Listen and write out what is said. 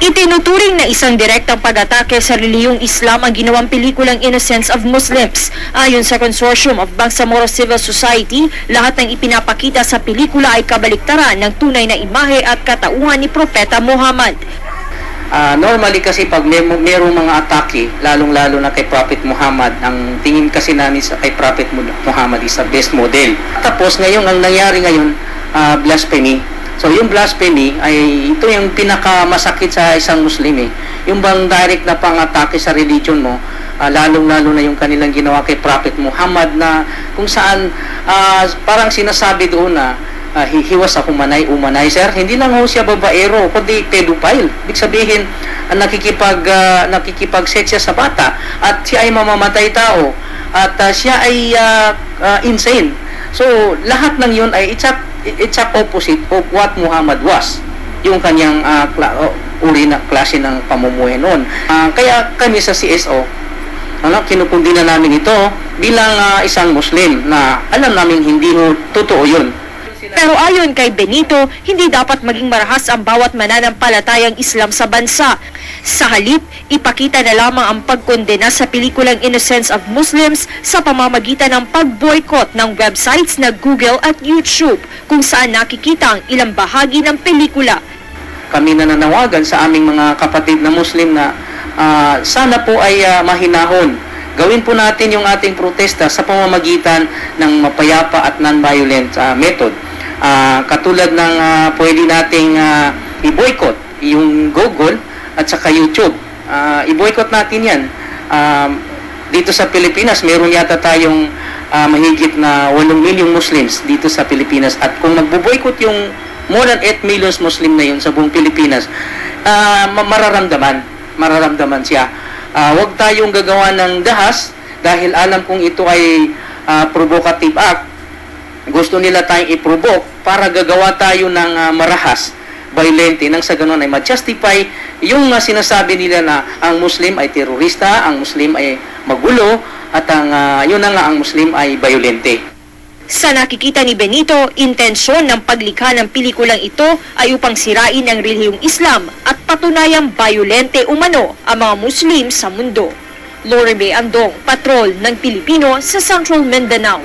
Itinuturing na isang direktang pag-atake sa relihiyong Islam ang ginawang pelikulang Innocence of Muslims. Ayon sa Consortium of Bangsamoro Civil Society, lahat ng ipinapakita sa pelikula ay kabaliktaran ng tunay na imahe at katauhan ni Propeta Muhammad. Normally kasi pag mayroong mga atake, lalong-lalo na kay Prophet Muhammad, ang tingin kasi namin sa kay Prophet Muhammad is the best model. Tapos ngayon, ang nangyari ngayon, blasphemy. So yung blasphemy ay ito yung pinakamasakit sa isang Muslim. Yung bang direct na pang-atake sa religion mo, lalong-lalo na yung kanilang ginawa kay Prophet Muhammad na kung saan parang sinasabi doon na he was a humanizer. Hindi lang ho siya babaero, kundi pedophile. Ibig sabihin, nakikipag-sex siya sa bata at siya ay mamamatay tao at siya ay insane. So lahat ng yun ay it's a opposite of what Muhammad was. Yung kanyang uri na klase ng pamumuhay noon. Kaya kami sa CSO, kinukundi na namin ito bilang isang Muslim na alam namin hindi totoo yun. Pero ayon kay Benito, hindi dapat maging marahas ang bawat mananampalatayang Islam sa bansa. Sa halip, ipakita na lamang ang pagkondena sa pelikulang Innocence of Muslims sa pamamagitan ng pag-boycott ng websites na Google at YouTube kung saan nakikita ang ilang bahagi ng pelikula. Kami nananawagan sa aming mga kapatid na Muslim na sana po ay mahinahon. Gawin po natin yung ating protesta sa pamamagitan ng mapayapa at non-violent method. Katulad ng pwede nating i-boycott yung Google at saka YouTube. I-boycott natin yan. Dito sa Pilipinas, meron yata tayong mahigit na 8 milyong Muslims dito sa Pilipinas. At kung magbo-boycott yung more than 8 million Muslim na yun sa buong Pilipinas, mararamdaman siya. Huwag tayong gagawa ng dahas dahil alam kong ito ay provocative act. Gusto nila tayong i-provoke para gagawa tayo ng marahas, violente, nang sa ganun ay ma-justify yung sinasabi nila na ang Muslim ay terorista, ang Muslim ay magulo, at yun na nga, ang Muslim ay violente. Sa nakikita ni Benito, intensyon ng paglikha ng pelikulang ito ay upang sirain ang relihiyong Islam at patunayang violente umano ang mga Muslim sa mundo. Lorebe Andong, Patrol ng Pilipino sa Central Mindanao.